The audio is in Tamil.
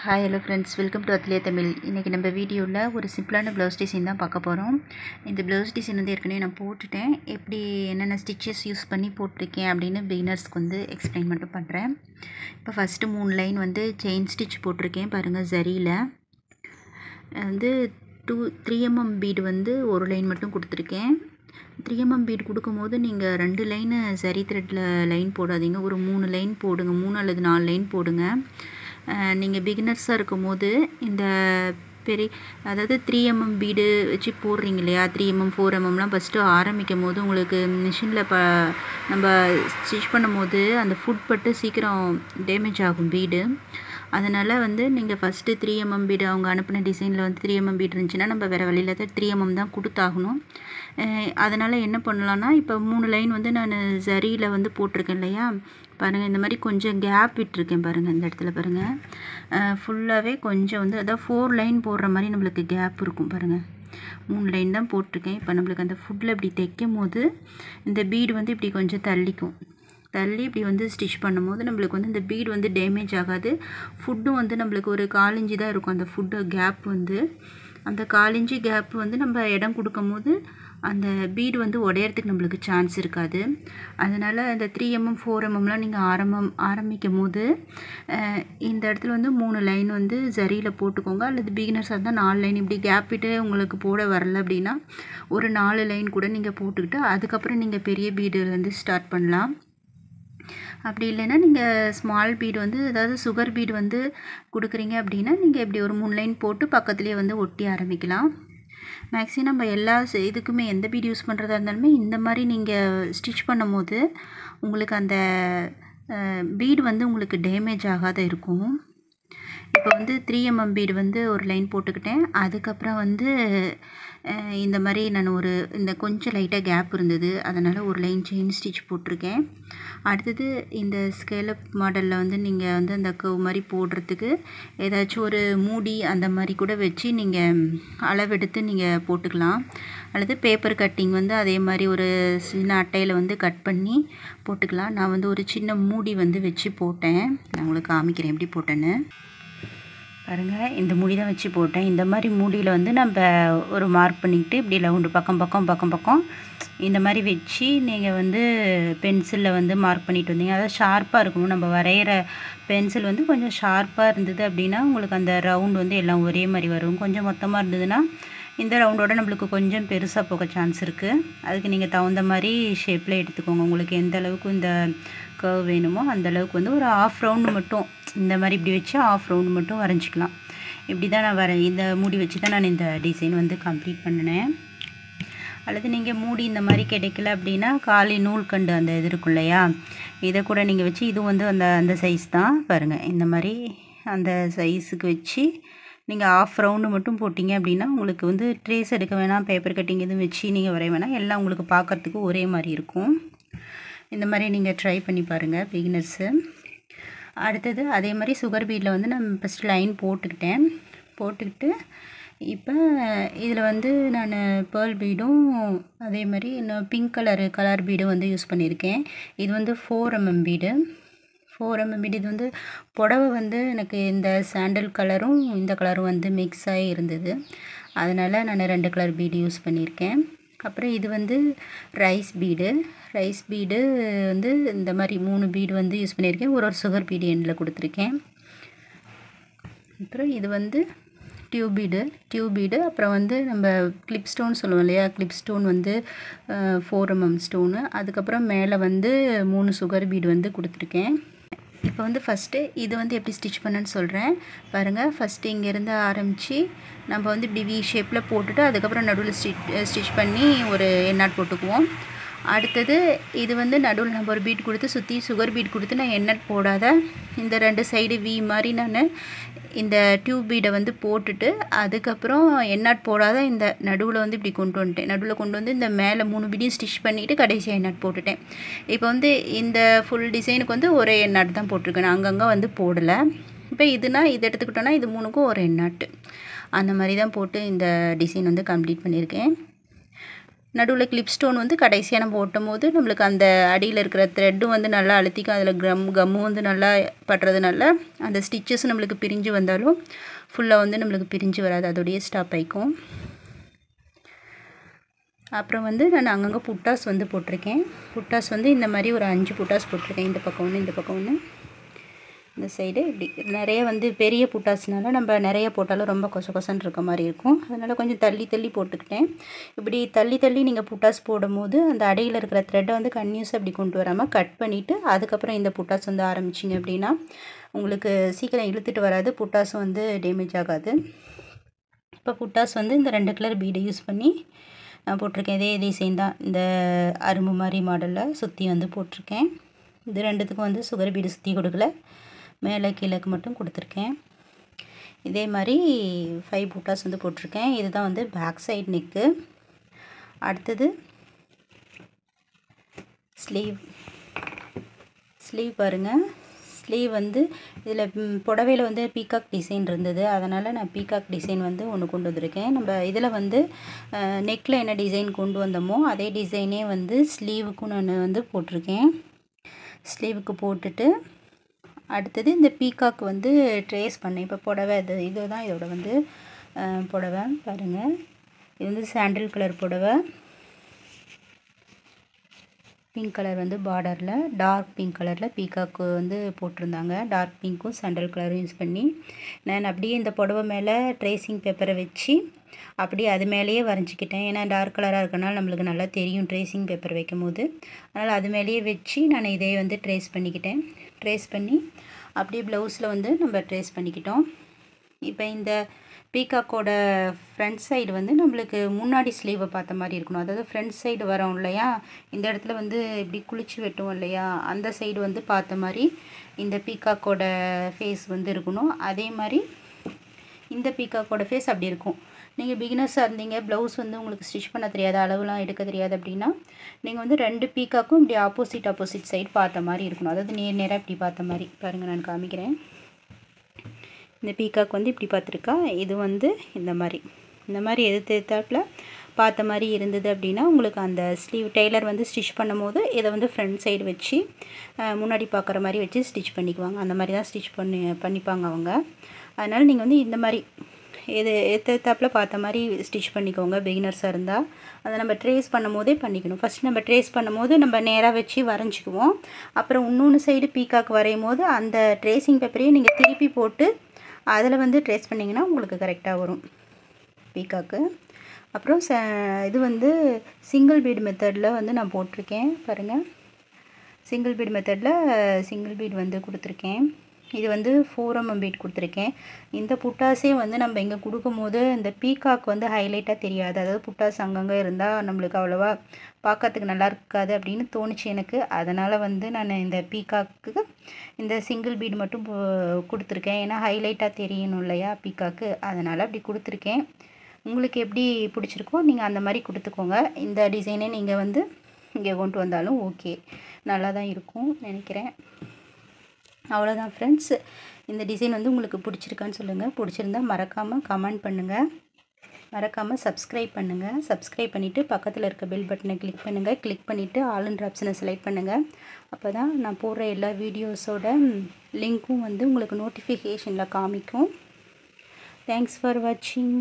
Hi hello friends, welcome to அத்லியா தமிழ். இன்றைக்கி நம்ம வீடியோவில் ஒரு சிம்பிளான ப்ளவுஸ் டிசைன் தான் பார்க்க போகிறோம். இந்த ப்ளவுஸ் டிசைன் வந்து ஏற்கனவே நான் போட்டுட்டேன். எப்படி என்னென்ன ஸ்டிச்சஸ் யூஸ் பண்ணி போட்டிருக்கேன் அப்படின்னு பிகினர்ஸ்க்கு வந்து எக்ஸ்பிளைன் மட்டும் பண்ணுறேன். இப்போ ஃபஸ்ட்டு 3 லைன் வந்து செயின் ஸ்டிச் போட்டிருக்கேன் பாருங்கள். ஜரியில் வந்து 3 mm பீடு வந்து ஒரு லைன் மட்டும் கொடுத்துருக்கேன். 3 mm பீடு கொடுக்கும்போது நீங்கள் 2 லைனு சரி த்ரெட்டில் லைன் போடாதீங்க, ஒரு 3 லைன் போடுங்க, 3 அல்லது 4 லைன் போடுங்க. நீங்கள் பிகினர்ஸாக இருக்கும் போது இந்த அதாவது 3 mm பீடு வச்சு போடுறீங்க இல்லையா, 3 mm 4 mmலாம் ஃபஸ்ட்டு ஆரம்பிக்கும் போது உங்களுக்கு மிஷினில் நம்ம ஸ்டிச் பண்ணும் போது அந்த ஃபுட் பட்டு சீக்கிரம் டேமேஜ் ஆகும் பீடு. அதனால் வந்து நீங்கள் ஃபஸ்ட்டு 3 mm பீடு அவங்க அனுப்பின டிசைனில் வந்து 3 mm பீடு இருந்துச்சுன்னா நம்ம வேறு வழியில் தான் 3 mm தான் கொடுத்தாகணும். அதனால் என்ன பண்ணலான்னா, இப்போ 3 லைன் வந்து நான் ஜரியில் வந்து போட்டிருக்கேன் இல்லையா, பாருங்கள் இந்த மாதிரி கொஞ்சம் கேப் விட்டுருக்கேன் பாருங்கள். இந்த இடத்துல பாருங்கள் ஃபுல்லாகவே கொஞ்சம் வந்து அதாவது 4 லைன் போடுற மாதிரி நம்மளுக்கு கேப் இருக்கும் பாருங்கள். 3 லைன் தான் போட்டிருக்கேன். இப்போ நம்மளுக்கு அந்த ஃபுட்டில் இப்படி தைக்கும் போது இந்த பீடு வந்து இப்படி கொஞ்சம் தள்ளி இப்படி வந்து ஸ்டிச் பண்ணும்போது நம்மளுக்கு வந்து இந்த பீடு வந்து டேமேஜ் ஆகாது. ஃபுட்டும் வந்து நம்மளுக்கு ஒரு 1/4 இன்ச்சு தான் இருக்கும் அந்த ஃபுட்டு கேப் வந்து. அந்த 1/4 இன்ச்சு கேப் வந்து நம்ம இடம் கொடுக்கும் போது அந்த பீடு வந்து உடையறதுக்கு நம்மளுக்கு சான்ஸ் இருக்காது. அதனால் இந்த 3 mm 4 mmலாம் நீங்கள் ஆரம்பிக்கும் போது இந்த இடத்துல வந்து 3 லைன் வந்து ஜரியில் போட்டுக்கோங்க. அல்லது பிகினர்ஸாக இருந்தால் 4 லைன் இப்படி கேப் விட்டு உங்களுக்கு போட வரல அப்படின்னா ஒரு 4 லைன் கூட நீங்கள் போட்டுக்கிட்டு அதுக்கப்புறம் நீங்கள் பெரிய பீடுலேருந்து ஸ்டார்ட் பண்ணலாம். அப்படி இல்லைன்னா நீங்கள் ஸ்மால் பீடு வந்து அதாவது சுகர் பீடு வந்து கொடுக்குறீங்க அப்படின்னா நீங்கள் இப்படி ஒரு 3 லைன் போட்டு பக்கத்துலேயே வந்து ஒட்டி ஆரம்பிக்கலாம். மேக்ஸிமம் நம்ம எல்லா இதுக்குமே எந்த பீடு யூஸ் பண்ணுறதா இருந்தாலுமே இந்த மாதிரி நீங்கள் ஸ்டிச் பண்ணும் போது உங்களுக்கு அந்த பீடு வந்து உங்களுக்கு டேமேஜ் ஆகாத இருக்கும். இப்போ வந்து 3 mm பீடு வந்து ஒரு லைன் போட்டுக்கிட்டேன். அதுக்கப்புறம் வந்து இந்த மாதிரி நான் இந்த கொஞ்சம் லைட்டாக கேப் இருந்தது, அதனால் ஒரு லைன் செயின் ஸ்டிச் போட்டிருக்கேன். அடுத்தது இந்த ஸ்கேலப் மாடலில் வந்து நீங்கள் வந்து அந்த கர்வ் மாதிரி போடுறதுக்கு ஏதாச்சும் ஒரு மூடி அந்த மாதிரி கூட வச்சு நீங்கள் அளவெடுத்து நீங்கள் போட்டுக்கலாம். அல்லது பேப்பர் கட்டிங் வந்து அதே மாதிரி ஒரு சின்ன அட்டையில் வந்து கட் பண்ணி போட்டுக்கலாம். நான் வந்து ஒரு சின்ன மூடி வந்து வச்சு போட்டேன். நான் உங்களுக்கு காமிக்கிறேன் எப்படி போட்டேன்னு பாருங்கள். இந்த மூடி தான் வச்சு போட்டேன். இந்த மாதிரி மூடியில் வந்து நம்ம ஒரு மார்க் பண்ணிக்கிட்டு இப்படி ரவுண்டு பக்கம் இந்த மாதிரி வச்சு நீங்கள் வந்து பென்சிலில் வந்து மார்க் பண்ணிட்டு வந்தீங்க. அதாவது ஷார்ப்பாக இருக்கணும். நம்ம வரைகிற பென்சில் வந்து கொஞ்சம் ஷார்ப்பாக இருந்தது அப்படின்னா உங்களுக்கு அந்த ரவுண்டு வந்து எல்லாம் ஒரே மாதிரி வரும். கொஞ்சம் மொத்தமாக இருந்ததுன்னா இந்த ரவுண்டோட நம்மளுக்கு கொஞ்சம் பெருசாக போக சான்ஸ் இருக்குது. அதுக்கு நீங்கள் தகுந்த மாதிரி ஷேப்பில் எடுத்துக்கோங்க. உங்களுக்கு எந்த அளவுக்கு இந்த கர்வ் வேணுமோ அந்த அளவுக்கு வந்து ஒரு 1/2 ரவுண்டு மட்டும் இந்த மாதிரி இப்படி வச்சு 1/2 ரவுண்டு மட்டும் வரைஞ்சிக்கலாம். இப்படி தான் நான் இந்த மூடி வச்சு தான் நான் இந்த டிசைன் வந்து கம்ப்ளீட் பண்ணினேன். அல்லது நீங்கள் மூடி இந்த மாதிரி கிடைக்கல அப்படின்னா காலி நூல்கண்டு அந்த இது இருக்கும் இல்லையா, இதை கூட நீங்கள் வச்சு இது வந்து அந்த சைஸ் தான் பாருங்கள். இந்த மாதிரி அந்த சைஸுக்கு வச்சு நீங்கள் 1/2 ரவுண்டு மட்டும் போட்டிங்க அப்படின்னா உங்களுக்கு வந்து ட்ரேஸ் எடுக்க வேணாம், பேப்பர் கட்டிங் எதுவும் வச்சு நீங்கள் வரைய வேணாம், எல்லாம் உங்களுக்கு பார்க்குறதுக்கு ஒரே மாதிரி இருக்கும். இந்த மாதிரி நீங்கள் ட்ரை பண்ணி பாருங்கள் பிகினர்ஸு. அடுத்தது அதே மாதிரி சுகர் பீடில் வந்து நான் ஃபஸ்ட்டு லைன் போட்டுக்கிட்டு இப்போ இதில் வந்து நான் பேர்ல் பீடும் அதே மாதிரி இன்னும் பிங்க் கலர் பீடும் வந்து யூஸ் பண்ணியிருக்கேன். இது வந்து 4 mm பீடு. 4 mm bead. இது வந்து புடவை வந்து எனக்கு இந்த சாண்டல் கலரும் இந்த கலரும் வந்து மிக்ஸ் ஆகி இருந்தது, அதனால் நான் 2 கலர் பீடு யூஸ் பண்ணியிருக்கேன். அப்புறம் இது வந்து ரைஸ் பீடு வந்து இந்த மாதிரி 3 பீடு வந்து யூஸ் பண்ணியிருக்கேன். ஒரு சுகர் பீடு எண்டில் கொடுத்துருக்கேன். அப்புறம் இது வந்து டியூப் பீடு. அப்புறம் வந்து நம்ம கிளிப் ஸ்டோன் சொல்லுவோம் இல்லையா, கிளிப் ஸ்டோன் வந்து 4 mm ஸ்டோனு. அதுக்கப்புறம் மேலே வந்து 3 சுகர் பீடு வந்து கொடுத்துருக்கேன். இப்போ வந்து ஃபஸ்ட்டு இது வந்து எப்படி ஸ்டிச் பண்ணேன்னு சொல்கிறேன் பாருங்கள். ஃபஸ்ட்டு இங்கேருந்து ஆரம்பித்து நம்ம வந்து இப்படி வி ஷேப்பில் போட்டுட்டு அதுக்கப்புறம் நடுவில் ஸ்டிச் பண்ணி ஒரு எண்ணாட் போட்டுக்குவோம். அடுத்தது இது வந்து நடுவில் நம்ம ஒரு பீட் கொடுத்து சுற்றி சுகர் பீட் கொடுத்து நான் எண்ணாட் போடாத இந்த 2 சைடு வி மாதிரி நான் இந்த டியூப் பீடை வந்து போட்டுட்டு அதுக்கப்புறம் எண்ணாட் போடாத இந்த நடுவில் வந்து இப்படி நடுவில் கொண்டு வந்து இந்த மேலே 3 பீடையும் ஸ்டிச் பண்ணிவிட்டு கடைசியாக எண்ணாட் போட்டுட்டேன். இப்போ வந்து இந்த ஃபுல் டிசைனுக்கு வந்து ஒரே எண்ணாட் தான் போட்டிருக்கேன், அங்கங்கே வந்து போடலை. இப்போ இது எடுத்துக்கிட்டோன்னா இது 3க்கும் ஒரு எண்ணாட்டு அந்த மாதிரி தான் போட்டு இந்த டிசைன் வந்து கம்ப்ளீட் பண்ணியிருக்கேன். நடுவில் கிளிப் ஸ்டோன் வந்து கடைசியாக நம்ம ஓட்டும் போது நம்மளுக்கு அந்த அடியில் இருக்கிற த்ரெட்டும் வந்து நல்லா அழுத்திக்கும், அதில் கம்மும் வந்து நல்லா பட்டுறதுனால அந்த ஸ்டிச்சஸ் நம்மளுக்கு பிரிஞ்சு வந்தாலும் ஃபுல்லாக வந்து நம்மளுக்கு பிரிஞ்சு வராது, அதோடையே ஸ்டாப் ஆகிக்கும். அப்புறம் வந்து நான் அங்கங்கே புட்டாஸ் வந்து போட்டிருக்கேன். புட்டாஸ் வந்து இந்த மாதிரி ஒரு 5 புட்டாஸ் போட்டிருக்கேன். இந்த பக்கம் ஒன்று, இந்த பக்கம் ஒன்று, இந்த சைடு இப்படி நிறைய வந்து பெரிய புட்டாஸ்னால நம்ம நிறைய போட்டாலும் ரொம்ப கொசன்னு இருக்க மாதிரி இருக்கும். அதனால் கொஞ்சம் தள்ளி தள்ளி போட்டுக்கிட்டேன். இப்படி தள்ளி தள்ளி நீங்கள் புட்டாஸ் போடும்போது அந்த அடியில் இருக்கிற த்ரெட்டை வந்து கன்யூஸாக இப்படி கொண்டு வராமல் கட் பண்ணிவிட்டு அதுக்கப்புறம் இந்த புட்டாஸ் வந்து ஆரம்பிச்சிங்க அப்படின்னா உங்களுக்கு சீக்கிரம் இழுத்துட்டு வராது, புட்டாஸும் வந்து டேமேஜ் ஆகாது. இப்போ புட்டாஸ் வந்து இந்த 2 கலர் பீடை யூஸ் பண்ணி நான் போட்டிருக்கேன். இதே டிசைன் தான், இந்த அரும்பு மாதிரி மாடலில் சுற்றி வந்து போட்டிருக்கேன். இது 2த்துக்கும் வந்து சுகர் பீடு சுற்றி கொடுக்கல, மேலே கீழேக்கு மட்டும் கொடுத்துருக்கேன். இதே மாதிரி 5 புட்டாஸ் வந்து போட்டிருக்கேன். இதுதான் வந்து பேக் சைடு நெக்கு. அடுத்தது ஸ்லீவ் பாருங்கள். ஸ்லீவ் வந்து இதில் புடவையில் வந்து பீகாக் டிசைன் இருந்தது, அதனால் நான் பீகாக் டிசைன் வந்து ஒன்று கொண்டு வந்திருக்கேன். நம்ம இதில் வந்து நெக்கில் என்ன டிசைன் கொண்டு வந்தோமோ அதே டிசைனே வந்து ஸ்லீவுக்கும் நான் வந்து போட்டிருக்கேன். ஸ்லீவுக்கு போட்டுட்டு அடுத்தது இந்த பீகாக் வந்து ட்ரேஸ் பண்ணேன். இப்போ புடவை இதுதான் இதோட வந்து புடவை பாருங்கள். இது வந்து சாண்டில் கலர் புடவை, பிங்க் கலர் வந்து பார்டரில் டார்க் பிங்க் கலரில் பீகாக்கு வந்து போட்டிருந்தாங்க. டார்க் பிங்க்கும் சாண்டல் கலரும் யூஸ் பண்ணி நான் அப்படியே இந்த புடவை மேலே ட்ரேசிங் பேப்பரை வச்சு அப்படியே அது மேலேயே வரைஞ்சிக்கிட்டேன். ஏன்னா டார்க் கலராக இருக்கனால நம்மளுக்கு நல்லா தெரியும் ட்ரேசிங் பேப்பர் வைக்கும் போது, அதனால் அது மேலேயே வச்சு நான் இதே வந்து ட்ரேஸ் பண்ணிக்கிட்டேன். ட்ரேஸ் பண்ணி அப்படியே ப்ளவுஸில் வந்து நம்ம ட்ரேஸ் பண்ணிக்கிட்டோம். இப்போ இந்த பீகாக்கோட ஃப்ரண்ட் சைடு வந்து நம்மளுக்கு முன்னாடி ஸ்லீவை பார்த்த மாதிரி இருக்கணும். அதாவது ஃப்ரண்ட் சைடு வரோம் இல்லையா, இந்த இடத்துல வந்து இப்படி குளிச்சு வெட்டுவோம் இல்லையா, அந்த சைடு வந்து பார்த்த மாதிரி இந்த பீகாக்கோட ஃபேஸ் வந்து இருக்கணும். அதே மாதிரி இந்த பீகாக்கோட ஃபேஸ் அப்படி இருக்கும். நீங்கள் பிகினர்ஸாக இருந்தீங்க, ப்ளவுஸ் வந்து உங்களுக்கு ஸ்டிச் பண்ண தெரியாது, அளவுலாம் எடுக்க தெரியாது அப்படின்னா நீங்கள் வந்து 2 பீகாக்கும் இப்படி ஆப்போசிட் சைடு பார்த்த மாதிரி இருக்கணும். அதாவது நேராக இப்படி பார்த்த மாதிரி பாருங்கள், நான் காமிக்கிறேன். இந்த பீகாக் வந்து இப்படி பார்த்துருக்கா, இது வந்து இந்த மாதிரி எதிர்த்தாப்பில் பார்த்த மாதிரி இருந்தது அப்படின்னா உங்களுக்கு அந்த ஸ்லீவ் டெய்லர் வந்து ஸ்டிச் பண்ணும்போது இதை வந்து ஃப்ரண்ட் சைடு வச்சு முன்னாடி பார்க்குற மாதிரி வச்சு ஸ்டிச் பண்ணிக்குவாங்க. அந்த மாதிரி தான் ஸ்டிச் பண்ணிப்பாங்க அவங்க. அதனால் நீங்கள் வந்து இந்த மாதிரி எதிர்த்தாப்பில் பார்த்த மாதிரி ஸ்டிச் பண்ணிக்கோங்க பிகினர்ஸாக இருந்தால். அதை நம்ம ட்ரேஸ் பண்ணும் போதே பண்ணிக்கணும். ஃபஸ்ட் நம்ம ட்ரேஸ் பண்ணும்போது நம்ம நேராக வச்சு வரைஞ்சிக்குவோம். அப்புறம் இன்னொன்று சைடு பீகாக் வரையும் போது அந்த ட்ரேசிங் பேப்பரையும் நீங்கள் திருப்பி போட்டு அதில் வந்து ட்ரேஸ் பண்ணிங்கன்னா உங்களுக்கு கரெக்டாக வரும் பீகாக்கு. அப்புறம் இது வந்து சிங்கிள் பீட் மெத்தடில் வந்து நான் போட்டிருக்கேன் பாருங்கள். சிங்கிள் பீட் மெத்தடில் சிங்கிள் பீட் வந்து கொடுத்துருக்கேன். இது வந்து 4mm பீட் கொடுத்துருக்கேன். இந்த புட்டாஸே வந்து நம்ம இங்கே கொடுக்கும்போது இந்த பீகாக் வந்து ஹைலைட்டாக தெரியாது. அதாவது புட்டாஸ் அங்கங்கே இருந்தால் நம்மளுக்கு அவ்வளோவா பார்க்கறதுக்கு நல்லா இருக்காது அப்படின்னு தோணுச்சு எனக்கு. அதனால் வந்து நான் இந்த பீகாக்கு இந்த சிங்கிள் பீட் மட்டும் கொடுத்துருக்கேன். ஏன்னா ஹைலைட்டாக தெரியணும் இல்லையா பீகாக்கு, அதனால் அப்படி கொடுத்துருக்கேன். உங்களுக்கு எப்படி பிடிச்சிருக்கோ நீங்கள் அந்த மாதிரி கொடுத்துக்கோங்க. இந்த டிசைனே நீங்கள் வந்து இங்கே கொண்டு வந்தாலும் ஓகே, நல்லா தான் இருக்கும் நினைக்கிறேன். அவ்வளோதான் ஃப்ரெண்ட்ஸ். இந்த டிசைன் வந்து உங்களுக்கு பிடிச்சிருக்கான்னு சொல்லுங்கள். பிடிச்சிருந்தா மறக்காமல் கமெண்ட் பண்ணுங்கள், மறக்காமல் சப்ஸ்கிரைப் பண்ணுங்கள். சப்ஸ்கிரைப் பண்ணிவிட்டு பக்கத்தில் இருக்க பெல் பட்டனை கிளிக் பண்ணுங்கள். கிளிக் பண்ணிவிட்டு ஆல்ன்ற ஆப்ஷனை செலக்ட் பண்ணுங்கள். அப்போ தான் நான் போடுற எல்லா வீடியோஸோட லிங்க்கும் வந்து உங்களுக்கு நோட்டிஃபிகேஷனில் காமிக்கும். தேங்க்ஸ் ஃபார் வாட்சிங்.